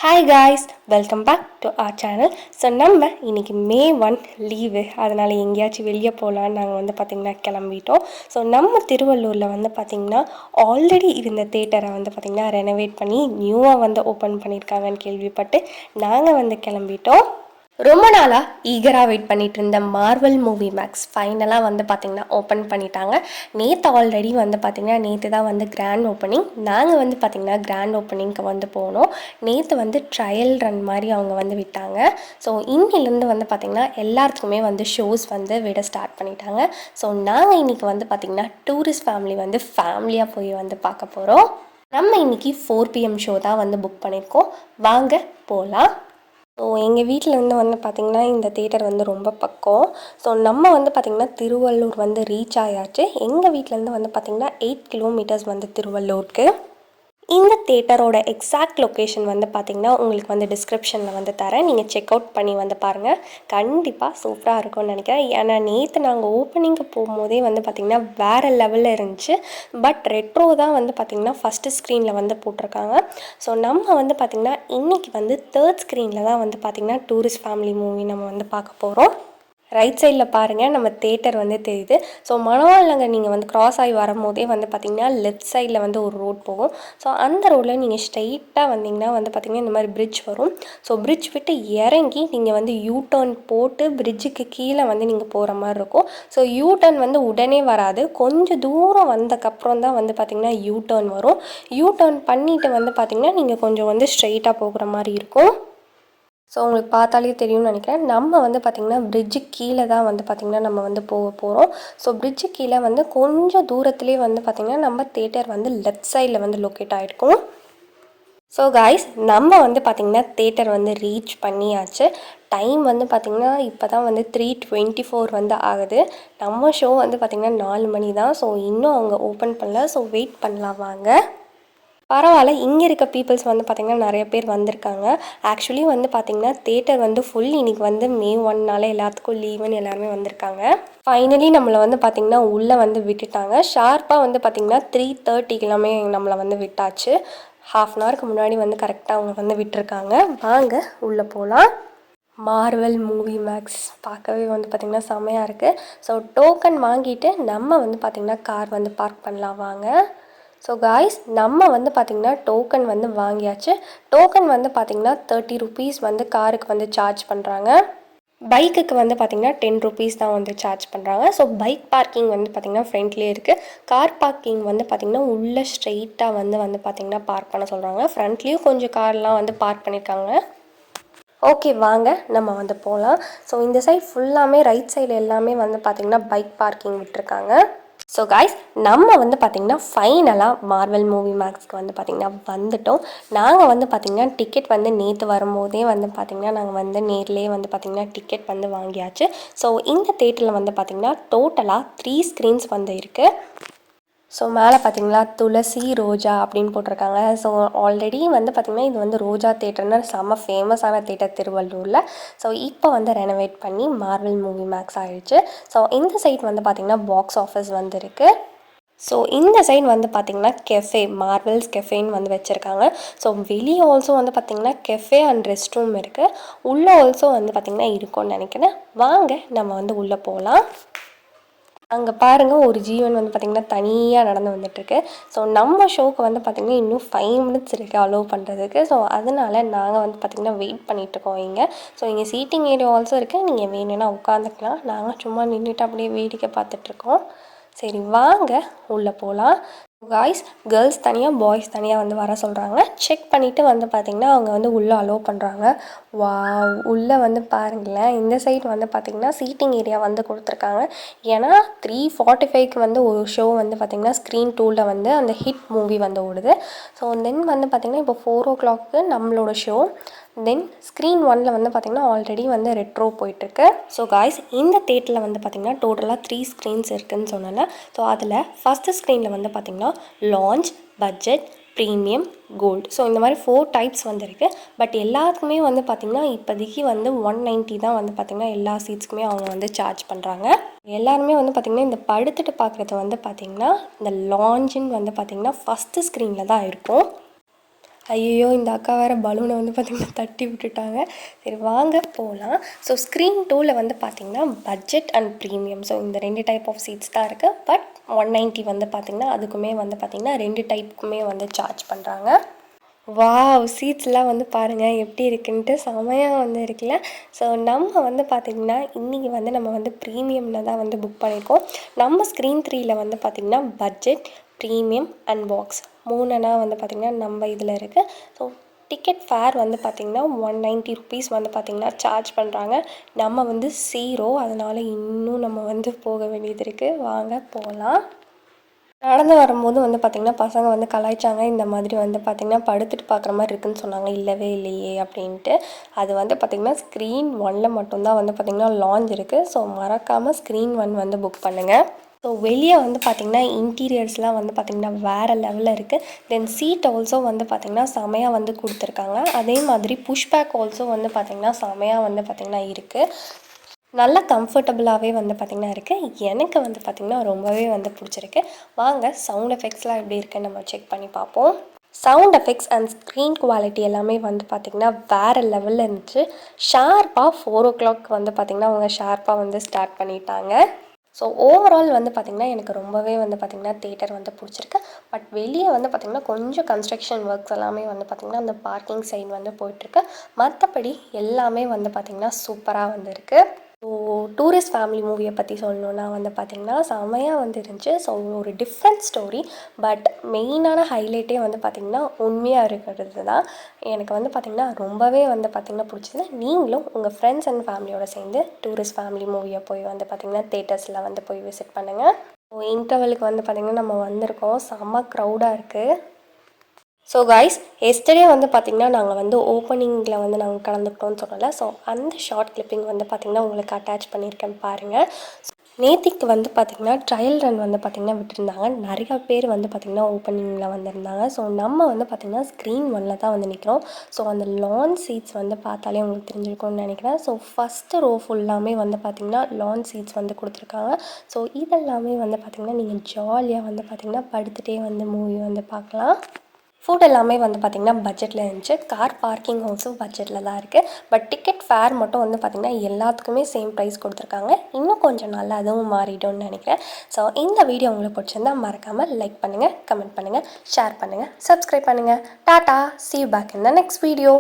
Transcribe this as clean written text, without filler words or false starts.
Hi guys, welcome back to our channel. So நம்ம இன்றைக்கி மே 1 leave, அதனால் எங்கேயாச்சும் வெளியே போகலான்னு நாங்கள் பார்த்திங்கன்னா கிளம்பிட்டோம். ஸோ நம்ம திருவள்ளூரில் பார்த்திங்கன்னா ஆல்ரெடி இருந்த தேட்டரை பார்த்திங்கன்னா ரெனோவேட் பண்ணி நியூவாக ஓப்பன் பண்ணியிருக்காங்கன்னு கேள்விப்பட்டு நாங்கள் கிளம்பிட்டோம். ரொம்ப நாளாக ஈகராக வெயிட் பண்ணிகிட்டு இருந்த மார்வல் மூவி மேக்ஸ் ஃபைனலாக பார்த்திங்கன்னா ஓப்பன் பண்ணிட்டாங்க. நேற்று ஆல்ரெடி பார்த்திங்கன்னா நேற்று தான் கிராண்ட் ஓப்பனிங். நாங்கள் பார்த்திங்கன்னா கிராண்ட் ஓப்பனிங்க்கு போனோம். நேற்று ட்ரையல் ரன் மாதிரி அவங்க விட்டாங்க. ஸோ இன்னிலேருந்து பார்த்திங்கன்னா எல்லாத்துக்குமே ஷோஸ் விட ஸ்டார்ட் பண்ணிட்டாங்க. ஸோ நாங்கள் இன்றைக்கி பார்த்திங்கன்னா டூரிஸ்ட் ஃபேமிலி ஃபேமிலியாக போய் பார்க்க போகிறோம். நம்ம இன்றைக்கி 4 PM ஷோ தான் புக் பண்ணியிருக்கோம். வாங்க போகலாம். ஸோ எங்கள் வீட்டிலேருந்து பார்த்திங்கன்னா இந்த தேட்டர் ரொம்ப பக்கம். ஸோ நம்ம பார்த்திங்கன்னா திருவள்ளூர் ரீச் ஆயாச்சு. எங்கள் வீட்டிலேருந்து பார்த்திங்கன்னா 8 கிலோமீட்டர்ஸ் திருவள்ளூருக்கு. இந்த தேட்டரோட எக்ஸாக்ட் லொக்கேஷன் பார்த்திங்கன்னா உங்களுக்கு டிஸ்கிரிப்ஷனில் தரேன். நீங்கள் செக் அவுட் பண்ணி பாருங்கள். கண்டிப்பாக சூப்பராக இருக்கும்னு நினைக்கிறேன். ஏன்னா நேற்று நாங்கள் ஓப்பனிங்க்கு போகும்போதே பார்த்திங்கன்னா வேறு லெவலில் இருந்துச்சு. பட் ரெட்ரோ தான் பார்த்திங்கன்னா ஃபஸ்ட்டு ஸ்க்ரீனில் போட்டிருக்காங்க. ஸோ நம்ம பார்த்திங்கன்னா இன்றைக்கி 3rd ஸ்க்ரீனில் தான் பார்த்திங்கன்னா டூரிஸ்ட் ஃபேமிலி மூவி நம்ம பார்க்க போகிறோம். ரைட் சைடில் பாருங்கள், நம்ம தேட்டர் தெரியுது. ஸோ மணவாள் நகர் நீங்கள் க்ராஸ் ஆகி வரும்போதே பார்த்திங்கன்னா லெஃப்ட் சைடில் ஒரு ரோட் போகும். ஸோ அந்த ரோடில் நீங்கள் ஸ்ட்ரெயிட்டாக வந்தீங்கன்னா பார்த்திங்கன்னா இந்த மாதிரி பிரிட்ஜ் வரும். ஸோ பிரிட்ஜ் விட்டு இறங்கி நீங்கள் யூ டர்ன் போட்டு பிரிட்ஜுக்கு கீழே நீங்கள் போகிற மாதிரி இருக்கும். ஸோ யூ டர்ன் உடனே வராது. கொஞ்சம் தூரம் வந்தக்கப்புறம் தான் பார்த்திங்கன்னா யூ டர்ன் வரும். யூ டர்ன் பண்ணிவிட்டு பார்த்திங்கன்னா நீங்கள் கொஞ்சம் ஸ்ட்ரெயிட்டாக போகிற மாதிரி இருக்கும். ஸோ உங்களுக்கு பார்த்தாலே தெரியும்னு நினைக்கிறேன். நம்ம பார்த்திங்கன்னா பிரிட்ஜுக்கு கீழே தான் பார்த்திங்கன்னா நம்ம போக போகிறோம். ஸோ பிரிட்ஜுக்கு கீழே கொஞ்சம் தூரத்துலேயே பார்த்திங்கன்னா நம்ம தேட்டர் லெஃப்ட் சைடில் லொக்கேட் ஆகிருக்கும். ஸோ காய்ஸ், நம்ம பார்த்திங்கன்னா தேட்டர் ரீச் பண்ணியாச்சு. டைம் பார்த்திங்கன்னா இப்போ தான் 3:24 ஆகுது. நம்ம ஷோ பார்த்திங்கன்னா 4 மணி தான். ஸோ இன்னும் அவங்க ஓப்பன் பண்ணல. ஸோ வெயிட் பண்ணலாம் வாங்க. பரவாயில்ல, இங்கே இருக்க பீப்புள்ஸ் பார்த்திங்கன்னா நிறைய பேர் வந்திருக்காங்க. ஆக்சுவலி பார்த்திங்கன்னா தேட்டர் ஃபுல். இன்றைக்கி மே 1னால எல்லாத்துக்கும் லீவுன்னு எல்லாருமே வந்திருக்காங்க. ஃபைனலி நம்மளை பார்த்திங்கன்னா உள்ளே விட்டுட்டாங்க. ஷார்ப்பாக பார்த்திங்கன்னா 3:30 நம்மளை விட்டாச்சு. ½ அன் ஹவருக்கு முன்னாடி கரெக்டாக அவங்க விட்டுருக்காங்க. வாங்க உள்ளே போகலாம். மார்வல் மூவி மேக்ஸ் பார்க்கவே பார்த்திங்கன்னா செம்மையாக இருக்குது. ஸோ டோக்கன் வாங்கிட்டு நம்ம பார்த்திங்கன்னா கார் பார்க் பண்ணலாம் வாங்க. ஸோ காய்ஸ், நம்ம பார்த்திங்கன்னா டோக்கன் வாங்கியாச்சு. டோக்கன் பார்த்திங்கன்னா 30 rupees காருக்கு சார்ஜ் பண்ணுறாங்க. பைக்குக்கு பார்த்திங்கன்னா 10 rupees தான் சார்ஜ் பண்ணுறாங்க. ஸோ பைக் பார்க்கிங் பார்த்திங்கன்னா ஃப்ரண்ட்லேயே இருக்குது. கார் பார்க்கிங் பார்த்திங்கன்னா உள்ளே ஸ்ட்ரெயிட்டாக பார்த்திங்கன்னா பார்க் பண்ண சொல்கிறாங்க. ஃப்ரண்ட்லேயும் கொஞ்சம் கார்லாம் பார்க் பண்ணியிருக்காங்க. ஓகே வாங்க நம்ம போகலாம். ஸோ இந்த சைட் ஃபுல்லாமே ரைட் சைடு எல்லாமே பார்த்திங்கன்னா பைக் பார்க்கிங் விட்டுருக்காங்க. ஸோ காய்ஸ், நம்ம பார்த்திங்கன்னா ஃபைனலாக மார்வல் மூவி மேக்ஸ்க்கு பார்த்திங்கன்னா வந்துட்டோம். நாங்கள் பார்த்திங்கன்னா டிக்கெட் நேற்று வரும்போதே பார்த்திங்கன்னா நாங்கள் நேர்லேயே பார்த்திங்கன்னா டிக்கெட் வாங்கியாச்சு. ஸோ இந்த தேட்டரில் பார்த்திங்கன்னா டோட்டலாக 3 ஸ்க்ரீன்ஸ் இருக்குது. ஸோ மேலே பார்த்திங்களா துளசி ரோஜா அப்படின்னு போட்டிருக்காங்க. ஸோ ஆல்ரெடி பார்த்திங்கன்னா இது ரோஜா தேட்டர்னு செம்ம ஃபேமஸான தேட்டர் திருவள்ளூரில். ஸோ இப்போ ரெனோவேட் பண்ணி மார்வல் மூவி மேக்ஸ் ஆகிடுச்சு. ஸோ இந்த சைட் பார்த்திங்கன்னா பாக்ஸ் ஆஃபீஸ் இருக்குது. ஸோ இந்த சைட் பார்த்திங்கன்னா கெஃபே, மார்வல்ஸ் கெஃபேன்னு வச்சுருக்காங்க. ஸோ வெளியே ஆல்சோ பார்த்திங்கன்னா கெஃபே அண்ட் ரெஸ்ட் ரூம் இருக்குது. உள்ளே ஆல்சோ பார்த்திங்கன்னா இருக்கும்னு நினைக்கிறேன். வாங்க நம்ம உள்ளே போகலாம். அங்கே பாருங்கள், ஒரு ஜீவன் பார்த்திங்கன்னா தனியாக நடந்து வந்துட்டுருக்கு. ஸோ நம்ம ஷோக்கு பார்த்திங்கன்னா இன்னும் 5 minutes இருக்குது அலோவ் பண்ணுறதுக்கு. ஸோ அதனால் நாங்கள் பார்த்திங்கன்னா வெயிட் பண்ணிகிட்ருக்கோம் இங்கே. ஸோ இங்கே சீட்டிங் ஏரியா ஆல்சோ இருக்குது. நீங்கள் வேணும்னா உட்காந்துக்கலாம். நாங்கள் சும்மா நின்றுட்டு அப்படியே வேடிக்கை பார்த்துட்ருக்கோம். சரி வாங்க உள்ளே போகலாம். காய்ஸ், கேர்ள்ஸ் தனியாக பாய்ஸ் தனியாக வர சொல்கிறாங்க. செக் பண்ணிவிட்டு பார்த்திங்கன்னா அவங்க உள்ளே அலோவ் பண்ணுறாங்க. வா, உள்ளே பாருங்களேன். இந்த சைடு பார்த்திங்கன்னா சீட்டிங் ஏரியா கொடுத்துருக்காங்க. ஏன்னா 3:45க்கு ஒரு ஷோ பார்த்திங்கன்னா ஸ்க்ரீன் 2ல் அந்த ஹிட் மூவி ஓடுது. ஸோ தென் பார்த்திங்கன்னா இப்போ 4 o'clock நம்மளோட ஷோ. தென் ஸ்க்ரீன் 1ல் பார்த்திங்கன்னா ஆல்ரெடி ரெட்ரோ போயிட்டுருக்கு. ஸோ காய்ஸ், இந்த தேட்டரில் பார்த்திங்கன்னா டோட்டலாக 3 screens இருக்குதுன்னு சொன்னேன்ல. ஸோ அதில் ஃபஸ்ட்டு ஸ்க்ரீனில் பார்த்திங்கன்னா launch, budget, premium, gold. So இந்த மாதிரி 4 types இருக்குது. பட் எல்லாத்துக்குமே பார்த்திங்கன்னா இப்போதைக்கு 190 தான் பார்த்திங்கன்னா எல்லா சீட்ஸ்க்குமே அவங்க சார்ஜ் பண்ணுறாங்க. எல்லாருமே பார்த்திங்கன்னா இந்த படுத்துட்டு பார்க்குறது பார்த்திங்கன்னா இந்த லான்ச்சுன்னு பார்த்திங்கன்னா ஃபஸ்ட்டு ஸ்க்ரீனில் தான் இருக்கும். ஐயோ! இந்த அக்கா வேறு பலூனை வந்து பார்த்திங்கன்னா தட்டி விட்டுட்டாங்க. சரி வாங்க போகலாம். ஸோ ஸ்க்ரீன் 2ல வந்து பார்த்திங்கன்னா பட்ஜெட் அண்ட் ப்ரீமியம், ஸோ இந்த 2 டைப் ஆஃப் சீட்ஸ் தான் இருக்குது. பட் 190 வந்து பார்த்திங்கன்னா அதுக்குமே வந்து பார்த்திங்கன்னா 2 டைப்புக்குமே வந்து சார்ஜ் பண்ணுறாங்க. வாவ்! சீட்ஸ்லாம் வந்து பாருங்கள் எப்படி இருக்குன்ட்டு, செமையாக வந்து இருக்குல்ல. ஸோ நம்ம வந்து பார்த்திங்கன்னா இன்றைக்கி வந்து நம்ம வந்து ப்ரீமியமில் தான் வந்து புக் பண்ணியிருக்கோம். நம்ம ஸ்க்ரீன் 3ல வந்து பார்த்திங்கன்னா பட்ஜெட், ப்ரீமியம் அண்ட் பாக்ஸ் 3னா வந்து பார்த்திங்கன்னா நம்ம இதில் இருக்குது. ஸோ டிக்கெட் ஃபேர் வந்து பார்த்திங்கன்னா 190 ருபீஸ் வந்து பார்த்திங்கன்னா சார்ஜ் பண்ணுறாங்க. நம்ம வந்து 0, அதனால் இன்னும் நம்ம வந்து போக வேண்டியது இருக்குது. வாங்க போகலாம். நடந்து வரும்போது வந்து பார்த்திங்கன்னா பசங்க வந்து கலாய்ச்சாங்க. இந்த மாதிரி வந்து பார்த்திங்கன்னா படுத்துட்டு பார்க்குற மாதிரி இருக்குதுன்னு சொன்னாங்க. இல்லவே இல்லையே அப்படின்ட்டு. அது வந்து பார்த்திங்கன்னா ஸ்க்ரீன் 1ல் மட்டும்தான் வந்து பார்த்திங்கன்னா லான்ச் இருக்குது. ஸோ மறக்காமல் ஸ்க்ரீன் 1 வந்து புக் பண்ணுங்கள். ஸோ வெளியே வந்து பார்த்திங்கன்னா இன்டீரியர்ஸ்லாம் வந்து பார்த்திங்கன்னா வேறு லெவலில் இருக்குது. தென் சீட் ஆல்சோ வந்து பார்த்திங்கன்னா செமையாக வந்து கொடுத்துருக்காங்க. அதே மாதிரி புஷ்பேக் ஆல்சோ வந்து பார்த்திங்கன்னா செமையாக வந்து பார்த்திங்கன்னா இருக்குது. நல்லா கம்ஃபர்டபுளாகவே வந்து பார்த்திங்கன்னா இருக்குது. எனக்கு வந்து பார்த்திங்கன்னா ரொம்பவே வந்து பிடிச்சிருக்கு. வாங்க சவுண்ட் எஃபெக்ட்ஸ்லாம் எப்படி இருக்குன்னு நம்ம செக் பண்ணி பார்ப்போம். Sound effects and screen quality எல்லாமே வந்து பார்த்திங்கன்னா வேறு லெவலில் இருந்துச்சு. ஷார்ப்பாக 4 o'clock வந்து பார்த்திங்கன்னா அவங்க ஷார்ப்பாக வந்து ஸ்டார்ட் பண்ணிட்டாங்க. ஸோ ஓவரால் வந்து பார்த்திங்கன்னா எனக்கு ரொம்பவே வந்து பார்த்திங்கன்னா தியேட்டர் வந்து பிடிச்சிருக்கு. பட் வெளியே வந்து பார்த்திங்கன்னா கொஞ்சம் கன்ஸ்ட்ரக்ஷன் ஒர்க்ஸ் எல்லாமே வந்து பார்த்திங்கன்னா அந்த பார்க்கிங் சைடு வந்து போயிட்டுருக்கு. மற்றபடி எல்லாமே வந்து பார்த்திங்கன்னா சூப்பராக வந்து இருக்குது. ஸோ டூரிஸ்ட் ஃபேமிலி மூவியை பற்றி சொல்லணுன்னா வந்து பார்த்திங்கன்னா செமையாக வந்து இருந்துச்சு. ஸோ ஒரு டிஃப்ரெண்ட் ஸ்டோரி. பட் மெயினான ஹைலைட்டே வந்து பார்த்திங்கன்னா உண்மையாக இருக்கிறது தான். எனக்கு வந்து பார்த்திங்கன்னா ரொம்பவே வந்து பார்த்திங்கன்னா பிடிச்சது. நீங்களும் உங்கள் ஃப்ரெண்ட்ஸ் அண்ட் ஃபேமிலியோடு சேர்ந்து டூரிஸ்ட் ஃபேமிலி மூவியை போய் வந்து பார்த்திங்கன்னா தேட்டர்ஸில் வந்து போய் விசிட் பண்ணுங்கள். ஸோ இன்டர்வலுக்கு வந்து பார்த்திங்கன்னா நம்ம வந்திருக்கோம். செம்ம க்ரௌடாக இருக்குது. ஸோ கைஸ், எஸ்டர்டே வந்து பார்த்திங்கன்னா நாங்கள் வந்து ஓப்பனிங்கில் வந்து நாங்கள் கலந்துக்கிட்டோம்னு சொன்னோம்ல. ஸோ அந்த ஷார்ட் கிளிப்பிங் வந்து பார்த்திங்கன்னா உங்களுக்கு அட்டாச் பண்ணியிருக்கேன் பாருங்கள். நேத்திக்கு வந்து பார்த்திங்கன்னா ட்ரையல் ரன் வந்து பார்த்திங்கன்னா விட்டுருந்தாங்க. நிறையா பேர் வந்து பார்த்திங்கன்னா ஓப்பனிங்கில் வந்திருந்தாங்க. ஸோ நம்ம வந்து பார்த்திங்கன்னா ஸ்க்ரீன் 1ல் தான் வந்து நிற்கிறோம். ஸோ அந்த லான் சீட்ஸ் வந்து பார்த்தாலே உங்களுக்கு தெரிஞ்சிருக்கும்னு நினைக்கிறேன். ஸோ ஃபஸ்ட்டு ரோ ஃபுல்லாமே வந்து பார்த்திங்கன்னா லான் சீட்ஸ் வந்து கொடுத்துருக்காங்க. ஸோ இதெல்லாமே வந்து பார்த்திங்கன்னா நீங்கள் ஜாலியாக வந்து பார்த்திங்கன்னா படுத்துகிட்டே வந்து மூவி வந்து பார்க்கலாம். ஃபுட் எல்லாமே வந்து பார்த்திங்கன்னா பட்ஜெட்டில் இருந்துச்சு. கார் பார்க்கிங் ஆல்சோ பட்ஜெட்டில் தான் இருக்குது. பட் டிக்கெட் ஃபேர் மட்டும் வந்து பார்த்திங்கன்னா எல்லாத்துக்குமே சேம் ப்ரைஸ் கொடுத்துருக்காங்க. இன்னும் கொஞ்சம் நாளில் அதுவும் மாறிடும்னு நினைக்கிறேன். ஸோ இந்த வீடியோ உங்களுக்கு பிடிச்சிருந்தா மறக்காமல் லைக் பண்ணுங்கள், கமெண்ட் பண்ணுங்கள், ஷேர் பண்ணுங்கள், சப்ஸ்கிரைப் பண்ணுங்கள். Tata, see you back in the next video.